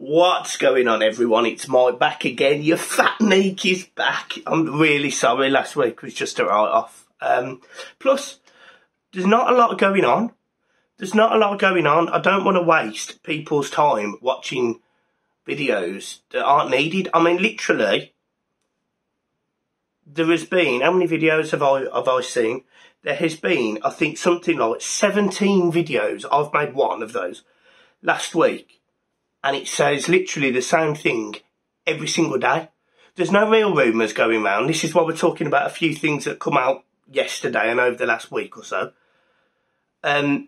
What's going on, everyone? It's Mike back again. Your fat neek is back. I'm really sorry, last week was just a write-off. Plus, there's not a lot going on. I don't want to waste people's time watching videos that aren't needed. I mean, literally, there has been, how many videos have I seen? There has been, I think, something like 17 videos. I've made one of those last week. And it says literally the same thing every single day. There's no real rumours going around. This is why we're talking about a few things that come out yesterday and over the last week or so. There's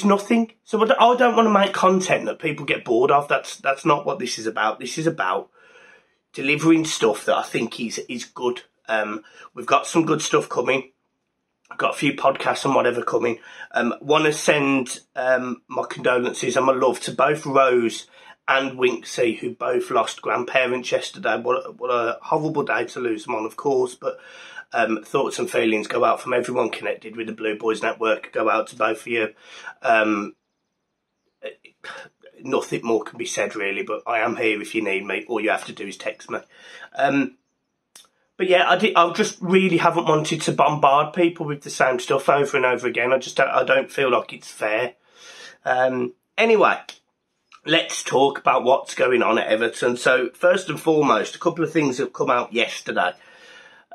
nothing. So I don't want to make content that people get bored of. That's not what this is about. This is about delivering stuff that I think is good. We've got some good stuff coming. I've got a few podcasts and whatever coming. Want to send my condolences and my love to both Rose and Winksy, who both lost grandparents yesterday. What a horrible day to lose them on, of course. But thoughts and feelings go out from everyone connected with the Blue Boys Network. Go out to both of you. Nothing more can be said, really. But I am here if you need me. All you have to do is text me. But yeah, I just really haven't wanted to bombard people with the same stuff over and over again. I don't feel like it's fair. Anyway, let's talk about what's going on at Everton. So first and foremost, a couple of things have come out yesterday.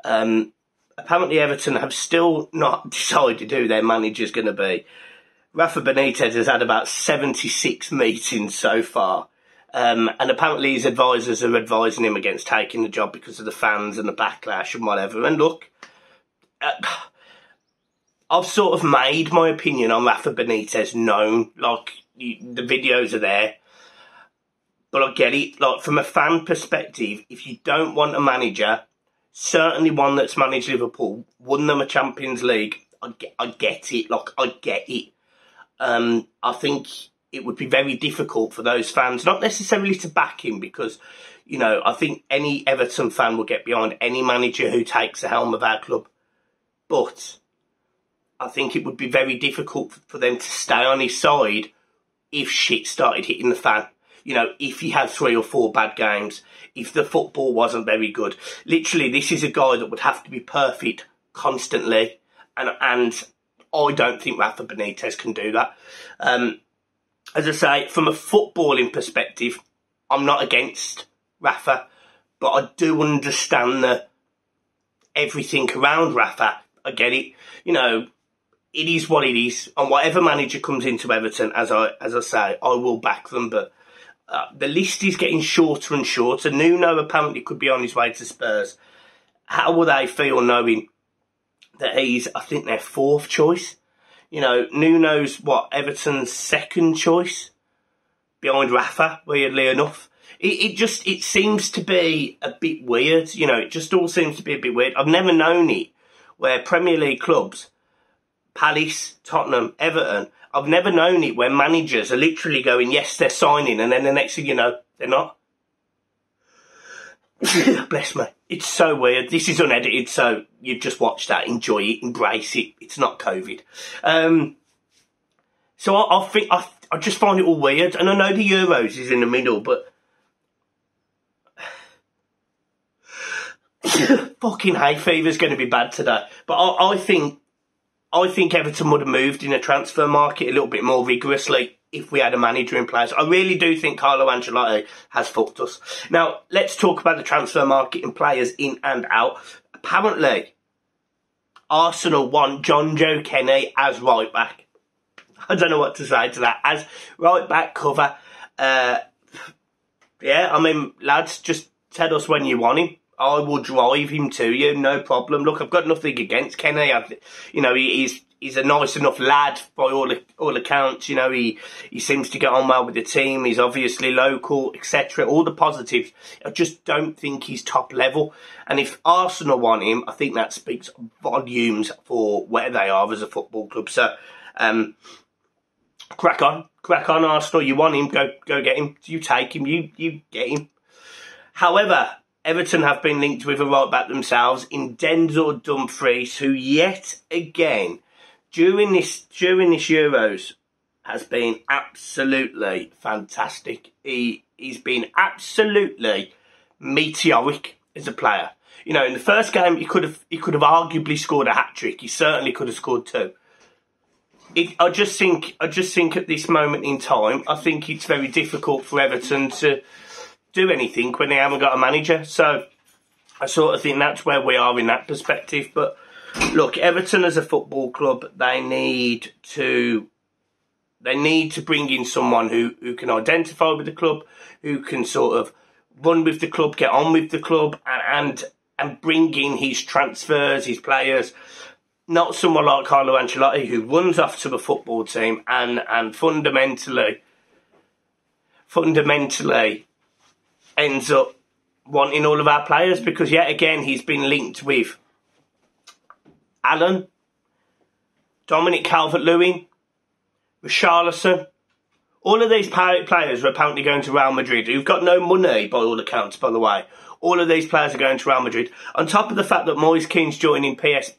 Apparently Everton have still not decided who their manager's going to be. Rafa Bentiez has had about 76 meetings so far. And apparently his advisors are advising him against taking the job because of the fans and the backlash and whatever. And look, I've sort of made my opinion on Rafa Bentiez known. Like, the videos are there. But I get it. Like, from a fan perspective, if you don't want a manager, certainly one that's managed Liverpool, won them a Champions League, I get it. Like, I get it. I think it would be very difficult for those fans, not necessarily to back him, because, you know, I think any Everton fan will get behind any manager who takes the helm of our club. But I think it would be very difficult for them to stay on his side if shit started hitting the fan. You know, if he had 3 or 4 bad games, if the football wasn't very good. Literally, this is a guy that would have to be perfect constantly. And I don't think Rafa Bentiez can do that. As I say, from a footballing perspective, I'm not against Rafa, but I do understand everything around Rafa. I get it. You know, it is what it is. And whatever manager comes into Everton, as I say, I will back them. But the list is getting shorter and shorter. Nuno apparently could be on his way to Spurs. How will they feel knowing that he's, I think, their 4th choice? You know, Nuno's, Everton's 2nd choice behind Rafa, weirdly enough. It seems to be a bit weird. You know, it just all seems to be a bit weird. I've never known it where Premier League clubs, Palace, Tottenham, Everton, I've never known it where managers are literally going, yes, they're signing, and then the next thing you know, they're not. Bless me. It's so weird. This is unedited, so you just watch that, enjoy it, embrace it. It's not COVID. So I just find it all weird. And I know the Euros is in the middle, but fucking hay fever's going to be bad today. But I think Everton would have moved in a transfer market a little bit more rigorously if we had a manager in place. I really do think Carlo Ancelotti has fucked us. Now, let's talk about the transfer market and players in and out. Apparently, Arsenal want John Joe Kenny as right back. I don't know what to say to that. As right back cover. Yeah, I mean, lads, just tell us when you want him. I will drive him to you, no problem. Look, I've got nothing against Kenny. You know, he's a nice enough lad by all accounts. You know, he seems to get on well with the team. He's obviously local, etc. All the positives. I just don't think he's top level. And if Arsenal want him, I think that speaks volumes for where they are as a football club. So, crack on, Arsenal. You want him? Go get him. You take him. You get him. However, Everton have been linked with a right back themselves in Denzel Dumfries, who yet again, during this Euros, has been absolutely fantastic. He's been absolutely meteoric as a player. You know, in the first game, he could have arguably scored a hat-trick. He certainly could have scored 2. I just think at this moment in time, I think it's very difficult for Everton to do anything when they haven't got a manager. So I sort of think that's where we are in that perspective. But look, Everton as a football club, they need to bring in someone who can identify with the club, who can sort of run with the club, get on with the club, and bring in his transfers, his players. Not someone like Carlo Ancelotti, who runs off to the football team and fundamentally ends up wanting all of our players, because yet again he's been linked with Allen, Dominic Calvert-Lewin, Richarlison. All of these players are apparently going to Real Madrid, who've got no money by all accounts, by the way. All of these players are going to Real Madrid. On top of the fact that Moise Kean's joining PSG.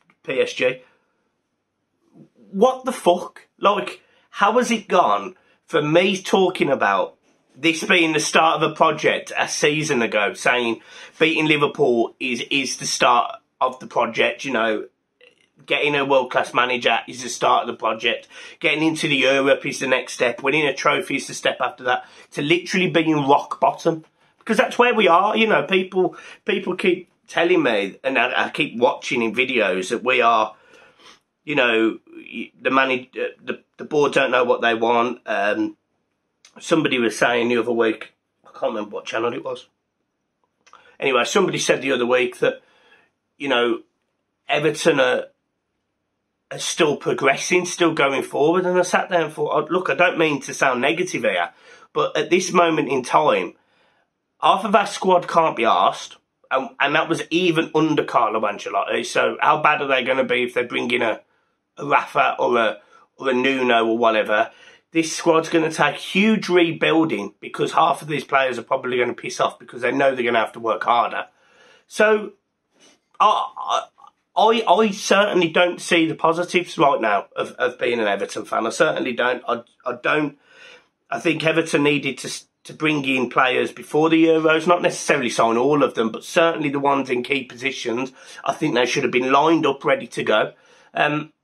What the fuck? Like, how has it gone from me talking about this being the start of a project a season ago, saying beating Liverpool is the start of the project, you know, getting a world-class manager is the start of the project, getting into the Europe is the next step, winning a trophy is the step after that, to literally being rock bottom. Because that's where we are, you know. People keep telling me, and I keep watching in videos, that we are, you know, the board don't know what they want. Somebody was saying the other week, I can't remember what channel it was. Anyway, somebody said the other week that, you know, Everton are still progressing, still going forward. And I sat there and thought, look, I don't mean to sound negative here, but at this moment in time, half of our squad can't be arsed. And that was even under Carlo Ancelotti. So how bad are they going to be if they bring in a Rafa or a Nuno or whatever? This squad's going to take huge rebuilding, because half of these players are probably going to piss off because they know they're going to have to work harder. So I certainly don't see the positives right now of being an Everton fan. I certainly don't. I think Everton needed to bring in players before the Euros, not necessarily sign all of them, but certainly the ones in key positions. I think they should have been lined up, ready to go.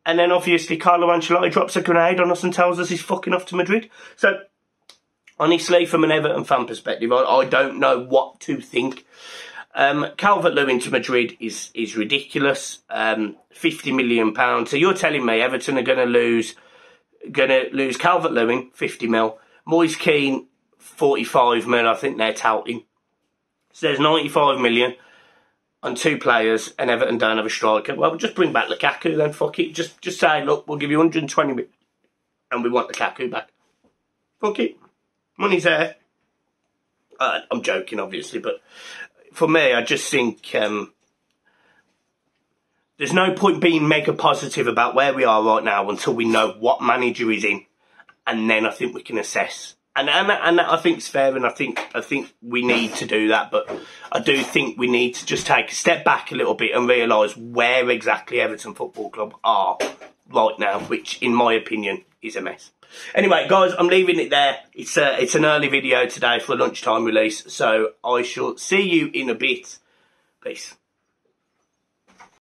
And then obviously Carlo Ancelotti drops a grenade on us and tells us he's fucking off to Madrid. So honestly, from an Everton fan perspective, I don't know what to think. Calvert-Lewin to Madrid is ridiculous. £50 million. So you're telling me Everton are going to lose Calvert-Lewin, 50 mil. Moise Kean, 45 mil, I think they're touting. So there's 95 million on 2 players, and Everton don't have a striker. Well, we'll just bring back Lukaku then, fuck it. Just say, look, we'll give you 120 million and we want Lukaku back. Fuck it. Money's there. I'm joking, obviously, but for me, I just think there's no point being mega positive about where we are right now until we know what manager is in, and then I think we can assess. And that I think is fair, and I think we need to do that. But I do think we need to just take a step back a little bit and realise where exactly Everton Football Club are right now, which, in my opinion, is a mess. Anyway, guys, I'm leaving it there. It's an early video today for a lunchtime release, so I shall see you in a bit. Peace.